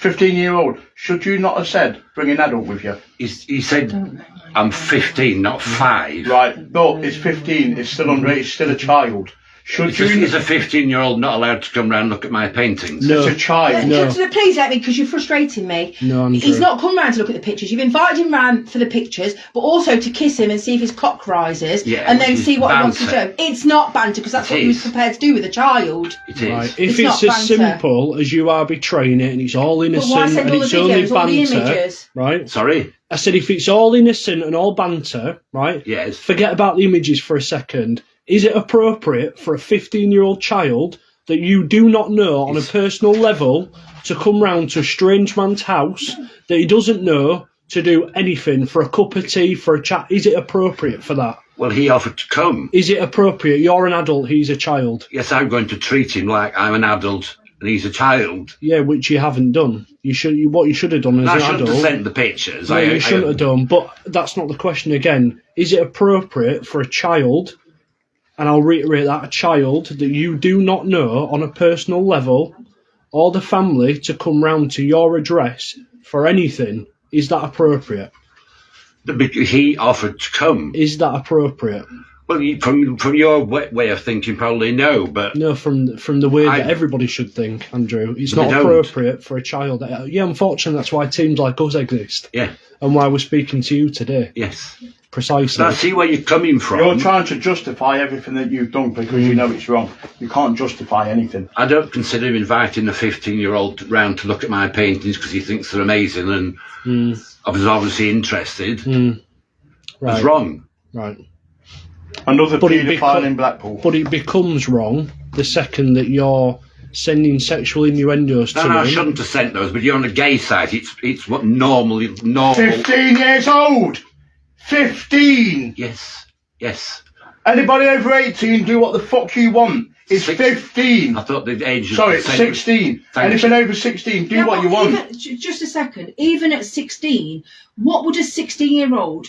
15-year-old, should you not have said, bring an adult with you? He said, I'm 15, not 5. Right, but it's 15, it's still underage, it's still a child. Is a 15-year-old not allowed to come round and look at my paintings? No. It's a child. No. Please let me, because you're frustrating me. No, Andrew. He's not come round to look at the pictures. You've invited him round for the pictures, but also to kiss him and see if his cock rises, and then see what he wants to show. It's not banter, because that's what he was prepared to do with a child. It is. Right. If it's as simple as you are betraying it and it's all innocent and it's only banter, right? Sorry? I said if it's all innocent and all banter, right? Yes. Forget about the images for a second. Is it appropriate for a 15-year-old child that you do not know on a personal level to come round to a strange man's house that he doesn't know to do anything for a cup of tea, for a chat? Is it appropriate for that? Well, he offered to come. Is it appropriate? You're an adult, he's a child. Yes, I'm going to treat him like I'm an adult and he's a child. Yeah, which you haven't done. What you should have done as an adult. I shouldn't have sent the pictures. No, you shouldn't have done, but that's not the question again. Is it appropriate for a child, and I'll reiterate that, a child that you do not know on a personal level, or the family, to come round to your address for anything? Is that appropriate? He offered to come. Is that appropriate? Well, from your way of thinking, probably no, but... No, from the way that everybody should think, Andrew. It's not appropriate for a child. Yeah, unfortunately, that's why teams like us exist. Yeah. And why we're speaking to you today. Yes. Precisely. I see where you're coming from. You're trying to justify everything that you've done because you know it's wrong. You can't justify anything. I don't consider inviting a 15-year-old round to look at my paintings because he thinks they're amazing and I was obviously interested. Right. It's wrong. Right. Another paedophile in Blackpool. But it becomes wrong the second that you're sending sexual innuendos to him. No, I shouldn't have sent those, but you're on the gay side. It's what normal. 15 years old! 15! Yes. Anybody over 18 do what the fuck you want. It's 15. I thought the age... Sorry, 16. Anything over 16, do what you want. Just a second. Even at 16, what would a 16-year-old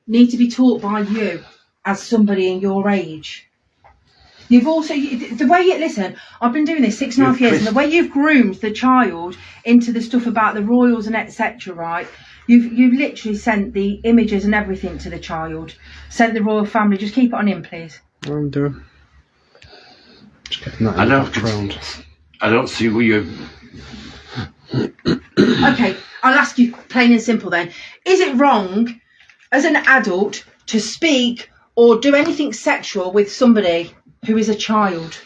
need to be taught by you as somebody in your age? You've also, the way you, listen, I've been doing this 6.5 years, and the way you've groomed the child into the stuff about the royals and etc., right? You've literally sent the images and everything to the child. Sent the royal family. Just keep it on him, please. I'm doing. Just getting that in the background. I don't see where you... Okay, I'll ask you plain and simple then. Is it wrong as an adult to speak or do anything sexual with somebody who is a child?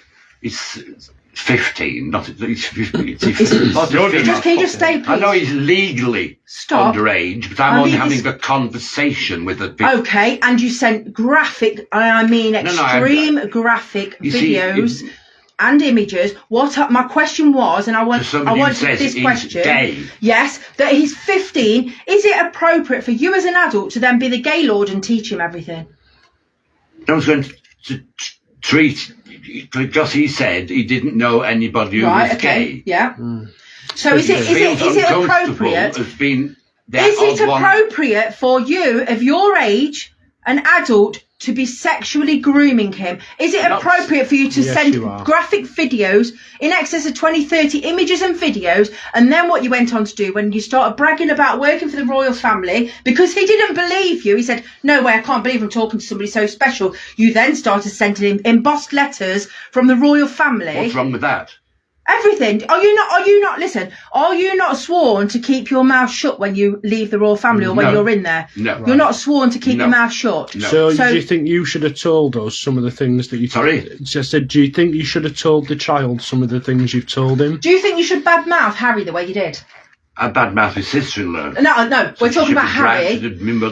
15, not he's 15. Can you just stay, please? I know he's legally underage, but I'm only having a conversation with the. Okay, and you sent graphic, I mean extreme graphic videos and images. My question was, and I want this question. Gay. Yes, that he's 15. Is it appropriate for you as an adult to then be the gay lord and teach him everything? I was going to treat. Because he said he didn't know anybody who was gay. Yeah. So is it appropriate? Is it appropriate for you of your age, an adult, to be sexually grooming him? Is it appropriate for you to send graphic videos in excess of 20, 30 images and videos, and then what you went on to do when you started bragging about working for the royal family because he didn't believe you? He said, no way, I can't believe I'm talking to somebody so special. You then started sending him embossed letters from the royal family. What's wrong with that? Everything. Are you not sworn to keep your mouth shut when you leave the royal family or when you're in there? No. You're not sworn to keep your mouth shut? No. So do you think you should have told us some of the things that you... Sorry? I said, do you think you should have told the child some of the things you've told him? Do you think you should badmouth Harry the way you did? I badmouth his sister-in-law. No, we're talking about Harry.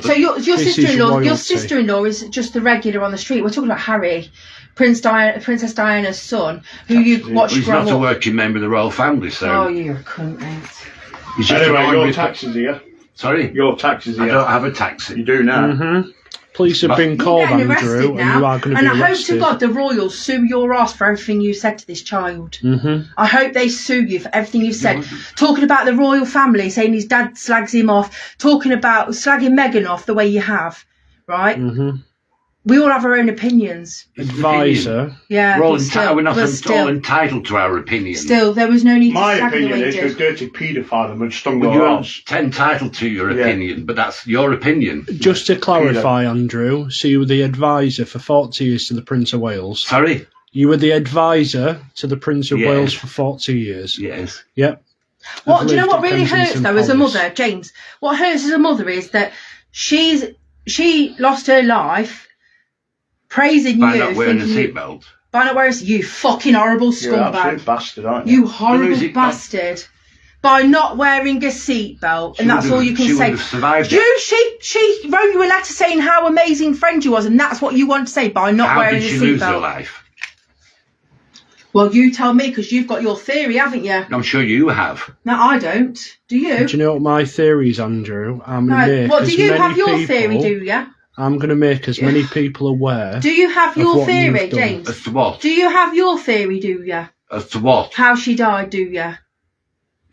So your sister-in-law is just the regular on the street. We're talking about Harry, Princess Diana's son, who you watched he's grow up. He's not a working member of the royal family, so... Oh, you're a cunt, mate. Anyway, your taxes here. Sorry? Your taxes here. I don't have a taxi. You do now. Police have been called, Andrew, and you are going to be arrested. And I hope to God the royals sue your ass for everything you said to this child. I hope they sue you for everything you've said. Talking about the royal family, saying his dad slags him off, talking about slagging Meghan off the way you have, right? We all have our own opinions. Advisor. Yeah, we're not all entitled to our opinions. Still, there was no need to slag opinion the way is you you're did. dirty paedophile and would stung Well, your you're ass. entitled to your opinion, but that's your opinion. Just to clarify, Andrew, so you were the advisor for 40 years to the Prince of Wales. Sorry? You were the advisor to the Prince of Wales for 40 years. Yes. Yep. Do you know what really hurts though as a mother, James? What hurts as a mother is that she lost her life praising by you. By not wearing a seatbelt. By not wearing you fucking horrible scumbag. You're an absolute bastard, aren't you? You horrible bastard. By not wearing a seatbelt, and that's all you can say. She would have survived she wrote you a letter saying how amazing friend you was, and that's what you want to say by not wearing a seatbelt. How did she lose her life? Well, you tell me, because you've got your theory, haven't you? I'm sure you have. No, I don't. Do you? Do you know what my theory is, Andrew? What do you have your theory? Do you? I'm going to make as many people aware. Do you have your theory, James? As to what? Do you have your theory? Do you? As to what? How she died? Do you?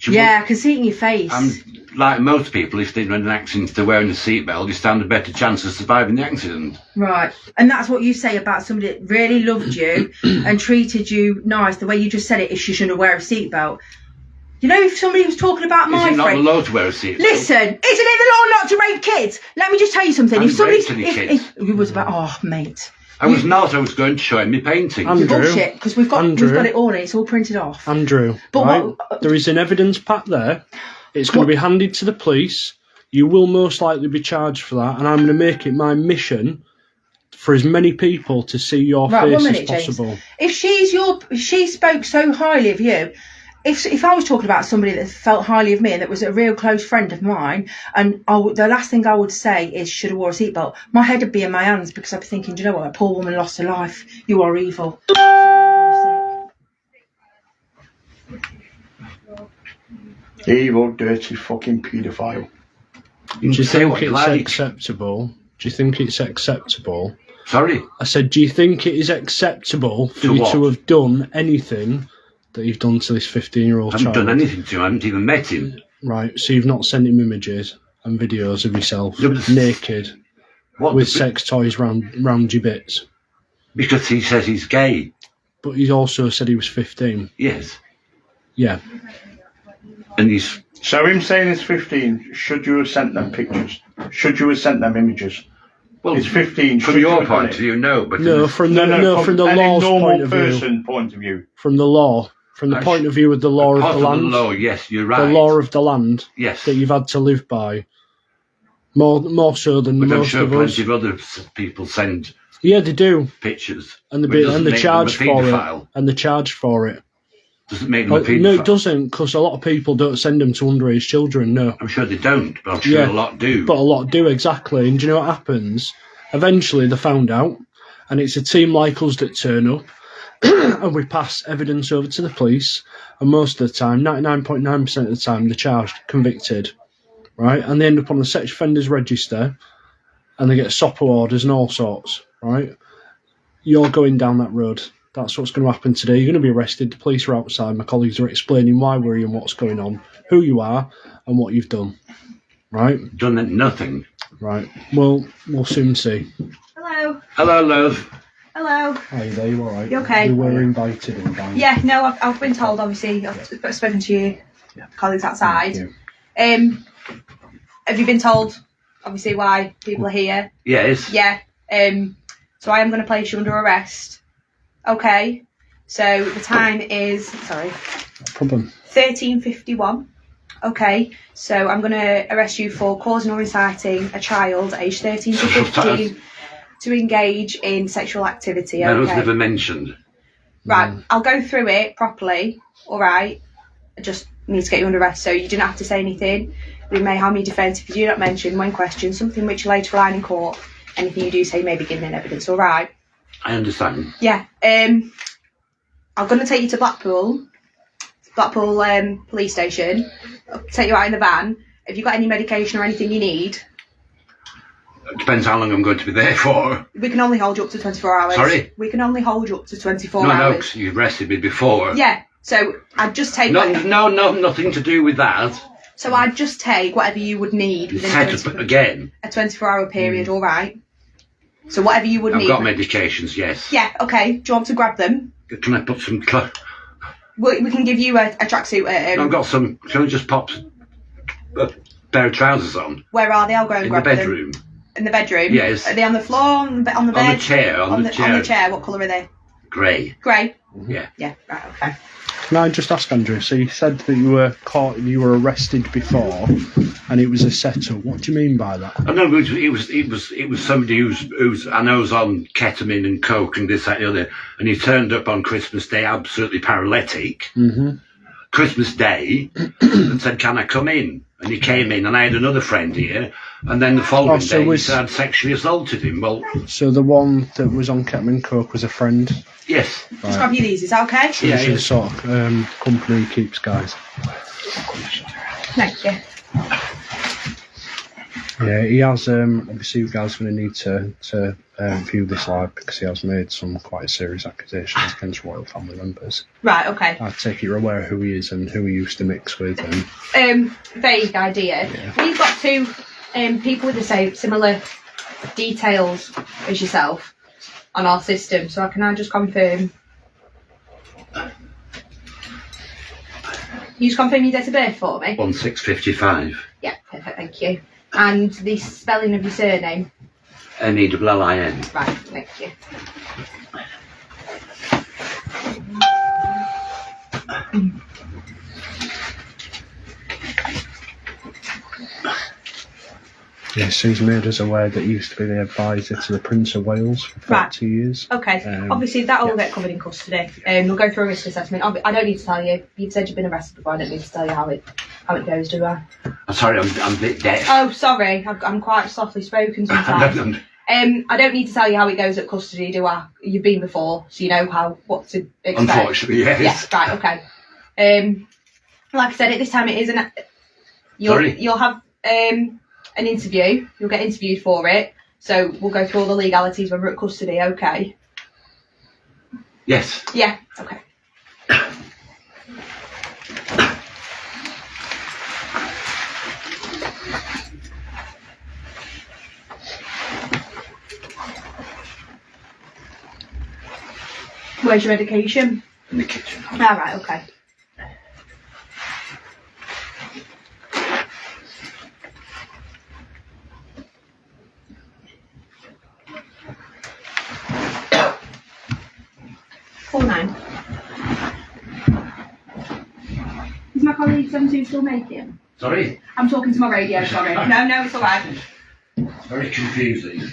I can see it in your face. Like most people, if they're in an accident, they're wearing a seatbelt, you stand a better chance of surviving the accident. Right. And that's what you say about somebody that really loved you and treated you nice, the way you just said it, if she shouldn't wear a seatbelt. You know, if somebody was talking about my friend... Is it not the law to wear a seatbelt? Listen, isn't it the law not to rape kids? Let me just tell you something. If it was about... Oh, mate. I was going to show him my painting. Andrew, bullshit, because we've got it all and it's all printed off. Andrew, but there is an evidence pack there. It's going to be handed to the police. You will most likely be charged for that, and I'm going to make it my mission for as many people to see your face as possible. James. If she spoke so highly of you, if I was talking about somebody that felt highly of me and that was a real close friend of mine, and the last thing I would say is should have wore a seatbelt, my head would be in my hands because I'd be thinking, do you know what, a poor woman lost her life. You are evil. Evil, dirty fucking paedophile. Do you think it's acceptable? Do you think it's acceptable? Sorry? I said, do you think it is acceptable for you to have done anything that you've done to this 15-year-old child? I haven't done anything to him. I haven't even met him. Right, so you've not sent him images and videos of yourself naked with sex toys round your bits? Because he says he's gay. But he also said he was 15. Yes. Yeah. And he's... So him saying he's 15, should you have sent them pictures? Should you have sent them images? Well, it's 15. From your point of view, no. But from the law's point of view. Point of view. From the law. From the point of view of the law of the land. The law, yes, you're right. The law of the land. Yes. That you've had to live by. More so than most of us. I'm sure plenty of other people send... Yeah, they do. Pictures. And the charge for it. And the charge for it. Doesn't make them a paedophile. No, it doesn't, because a lot of people don't send them to underage children, no. I'm sure they don't, but I'm sure a lot do. But a lot do, exactly. And do you know what happens? Eventually they're found out, and it's a team like us that turn up, and we pass evidence over to the police, and most of the time, 99.9% of the time, they're charged, convicted, right? And they end up on the sex offenders register, and they get SOPO orders and all sorts, right? You're going down that road. That's what's going to happen today. You're going to be arrested. The police are outside. My colleagues are explaining why we're here and what's going on, who you are, and what you've done. Right? Done nothing. Right. Well, we'll soon see. Hello. Hello, love. Hello. Hi there, you alright? You okay? You were invited and down. Yeah, no, I've been told, obviously. I've spoken to your colleagues outside. Thank you. Have you been told, obviously, why people are here? Yes. Yeah. So I am going to place you under arrest. Okay. So the time is, No problem. 13:51. Okay. So I'm going to arrest you for causing or inciting a child aged 13 to 15 to engage in sexual activity. That was Okay. never mentioned. Right. I'll go through it properly. All right. I just need to get you under arrest, so you didn't have to say anything. We may harm your defence if you do not mention, when questioned, something which you later rely in court. Anything you do say may be given in evidence. All right. I understand. Yeah. I'm going to take you to Blackpool police station. I'll take you out in the van. Have you got any medication or anything you need? It depends how long I'm going to be there for. We can only hold you up to 24 hours. Sorry? We can only hold you up to 24 No, hours. because you've arrested me before. Yeah. So I'd just take. No, nothing to do with that. So I'd just take whatever you would need You within set up again. a 24-hour period. All right. So whatever you would I've need. got medications, yes. Yeah. Okay. Do you want to grab them? Can I put some... We can give you a tracksuit. I've got some... Can I just pop a pair of trousers on? Where are they? I'll go and In grab the bedroom. them. In the bedroom? Yes. Are they on the floor, on the bed? On the chair. On the chair. What colour are they? Grey. Grey? Yeah. Yeah, right, okay. Can I just ask, Andrew, so you said that you were caught and you were arrested before and it was a setup. What do you mean by that? I know it was somebody who's I know was on ketamine and coke and this, that, and the other, and he turned up on Christmas Day absolutely paralytic. Mm-hmm. Christmas Day and said, "Can I come in?" And he came in, and I had another friend here, and then the following day he said I'd sexually assaulted him. Well, so the one that was on ketamine and coke was a friend? Yes. Just grab you these, is that okay? So this is the sort of company he keeps, guys. Thank you. Yeah, he has, obviously you guys are going to need to view this live because he has made some quite serious accusations against royal family members. Right, okay. I take it you're aware of who he is and who he used to mix with. And vague idea. Yeah. We've got two people with the same similar details as yourself on our system, so can I just confirm? You just confirm your date of birth for me? 1655. Yeah, perfect, thank you. And the spelling of your surname? N-E-L-L-I-N. Right, thank you. Yes, so he's made us aware that he used to be the advisor to the Prince of Wales for 30 years. Okay, obviously that will get covered in custody. We'll go through a risk assessment. I don't need to tell you. You've said you've been arrested before. I don't need to tell you how it goes, do I? I'm sorry, I'm a bit deaf. Oh, sorry. I'm quite softly spoken sometimes. I don't need to tell you how it goes at custody, do I? You've been before, so you know what to expect. Unfortunately, yes. Yes, right, okay. Like I said, at this time it is you'll have an interview. You'll get interviewed for it. So we'll go through all the legalities when we're at custody, okay? Yes. Yeah, okay. Where's your medication? In the kitchen. All right, okay. Is my colleague 72 still making? Sorry? I'm talking to my radio, sorry. No, it's all right. It's very confusing.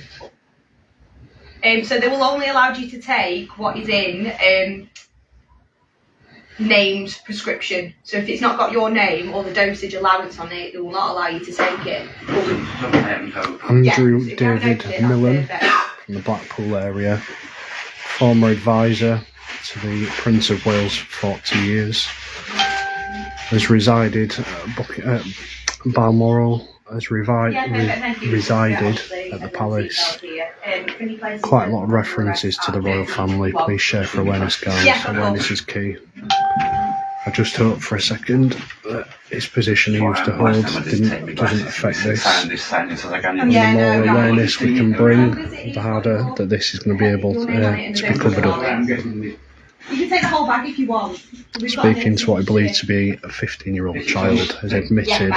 So they will only allow you to take what is in named prescription. So if it's not got your name or the dosage allowance on it, it will not allow you to take it. Andrew David Mellin from the Blackpool area, former advisor to the Prince of Wales for 40 years, has resided at Balmoral, has resided at the palace. Quite a lot of references to the royal family. Please share for awareness, guys. Awareness is key. I just hope for a second that his position he used to hold doesn't affect this. And the more awareness we can bring, the harder that this is going to be able to be covered up. You can take the whole bag if you want. Speaking to what I believe to be a 15-year-old child, has admitted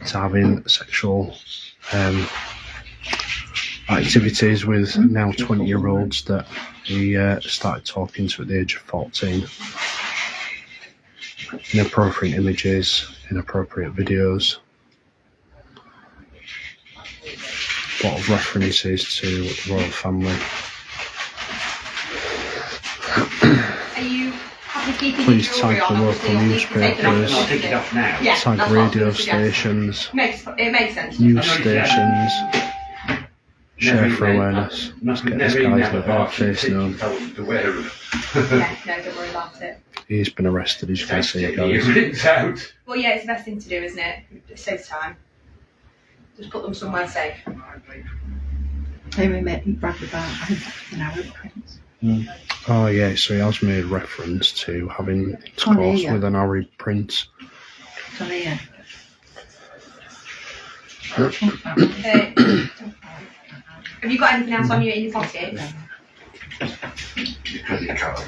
to having sexual activities with now 20-year-olds that he started talking to at the age of 14. Inappropriate images, inappropriate videos, a lot of references to the royal family. Please tag the local newspapers, tag radio stations, news stations, share for awareness. Let's get this guy's face known. Yeah, no, don't worry about it. He's been arrested, as you can see, guys. Well, yeah, it's the best thing to do, isn't it? It saves time. Just put them somewhere safe. We bragged about an Arab prince. Oh yeah, so he has made reference to having intercourse with an Arab prince. Have you got anything else on you in your pocket?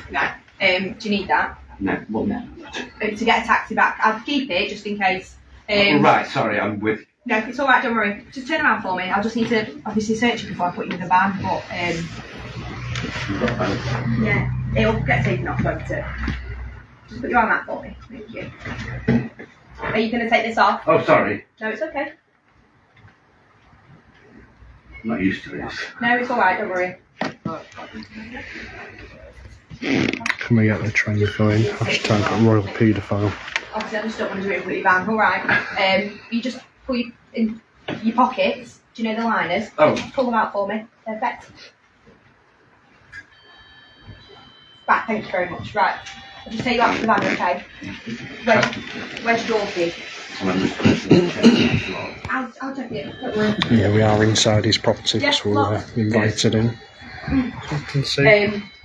No. Do you need that? No. Well, no. To get a taxi back. I'll keep it just in case. Right, sorry, I'm with. No, it's alright, don't worry. Just turn around for me. I'll just need to obviously search you before I put you in the van, but yeah, it'll get taken off, won't it? Just put your arm out for me. Thank you. Are you going to take this off? Oh, sorry. No, it's okay. I'm not used to this. No, it's alright, don't worry. Can we get the trend going? Hashtag royal paedophile. Obviously, I just don't want to do it with your van. Alright. You just pull in your pockets. Do you know the liners? Oh. Pull them out for me. Perfect. Right, thank you very much. Right. I'll just take you out to the van, okay? Where's your key? I'll check it. Don't worry. Yeah, we are inside his property, so we're invited in. I can see.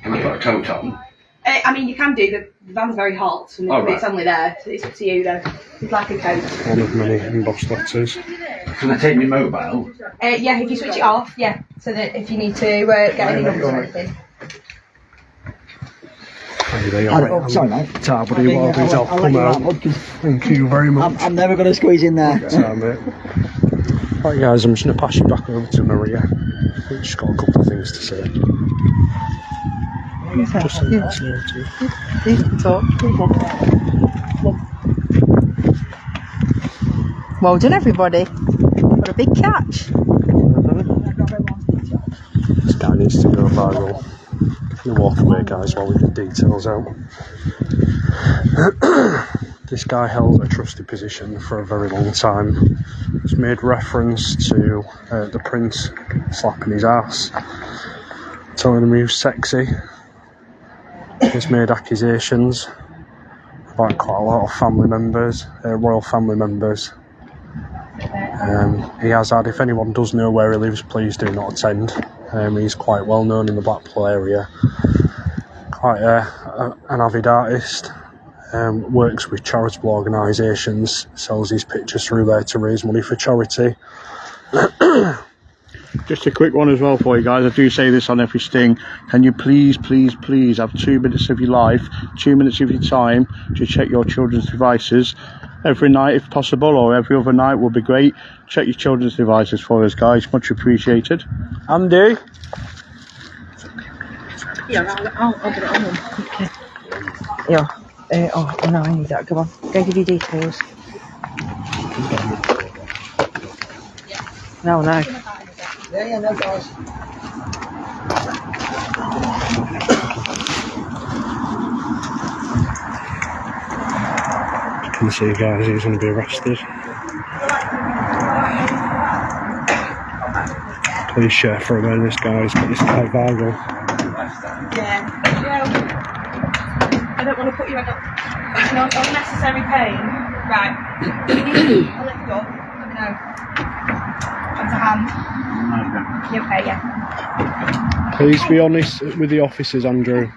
Can I put a coat on? I mean, you can do. The van's very hot, and it's only there. So it's up to you, then. It's like a coat. One of many embossed letters. Can I take my mobile? Yeah, if you switch it off, yeah. So that if you need to get any numbers or anything. Sorry, mate. Tarbody, what I'll come out. Thank you very much. I'm never going to squeeze in there. Right, guys, I'm just going to pass you back over to Maria. I think she's got a couple of things to say. Just so you can talk. Well done, everybody. What a big catch. This guy needs to go viral. You walk away, guys, while we get details out. This guy held a trusted position for a very long time. He's made reference to the prince slapping his ass, telling him he was sexy. He's made accusations about quite a lot of family members, royal family members. He has had, if anyone does know where he lives, please do not attend. He's quite well known in the Blackpool area. Quite an avid artist. Works with charitable organisations, sells his pictures through there to raise money for charity. Just a quick one as well for you guys. I do say this on every sting. Can you please have 2 minutes of your life, 2 minutes of your time to check your children's devices every night if possible, or every other night would be great. Check your children's devices for us, guys. Much appreciated. Andy? Yeah, I'll get it on quickly. Yeah. Oh no, I need that. Come on, go give you details. No. Yeah, no, guys. can see, guys, he's going to be arrested. Please share for awareness, guys, but this is quite viral. Yeah. Well, I don't want to put you in unnecessary pain. Right. I'll let you go. Let me know. That's a hand. You okay, yeah. Please be honest with the officers, Andrew.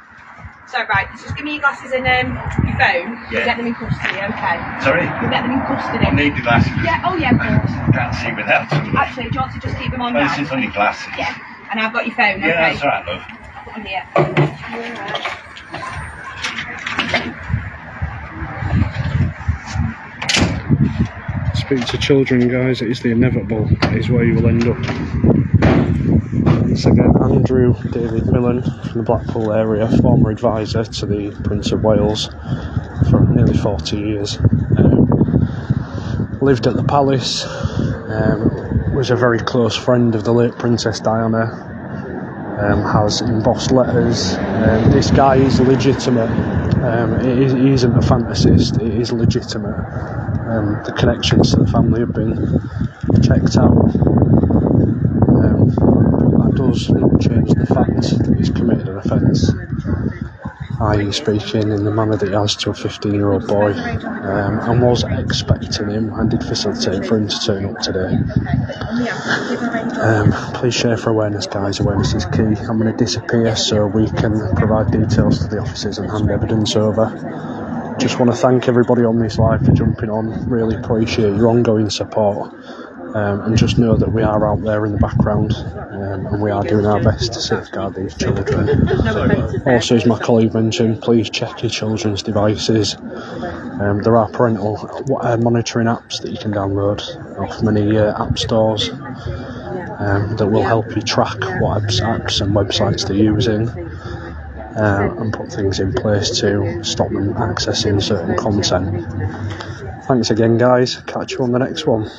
So, right, just give me your glasses and your phone. Yeah. You'll get them in custody, okay? Sorry? You'll get them in custody. I need the glasses. Yeah, oh yeah, of course. Can't see without them. Actually, do you want to just keep them on Well, now? it's only glasses. Yeah, and I've got your phone, okay? Yeah, that's alright, love. Put on here. Speak to children, guys, it is the inevitable. It is where you will end up. Once again, Andrew David Mellin from the Blackpool area, former advisor to the Prince of Wales for nearly 40 years. Lived at the palace, was a very close friend of the late Princess Diana, has embossed letters. This guy is legitimate. He isn't a fantasist, it is legitimate. The connections to the family have been checked out. That does not change the fact that he's committed an offence, i.e. speaking in the manner that he has to a 15-year-old boy, and was expecting him and did facilitate for him to turn up today. Please share for awareness, guys. Awareness is key. I'm going to disappear so we can provide details to the officers and hand evidence over. Just want to thank everybody on this live for jumping on. Really appreciate your ongoing support, and just know that we are out there in the background, and we are doing our best to safeguard these children. Also, as my colleague mentioned, please check your children's devices. There are parental monitoring apps that you can download off many app stores that will help you track what apps and websites they're using. And put things in place to stop them accessing certain content. Thanks again, guys. Catch you on the next one.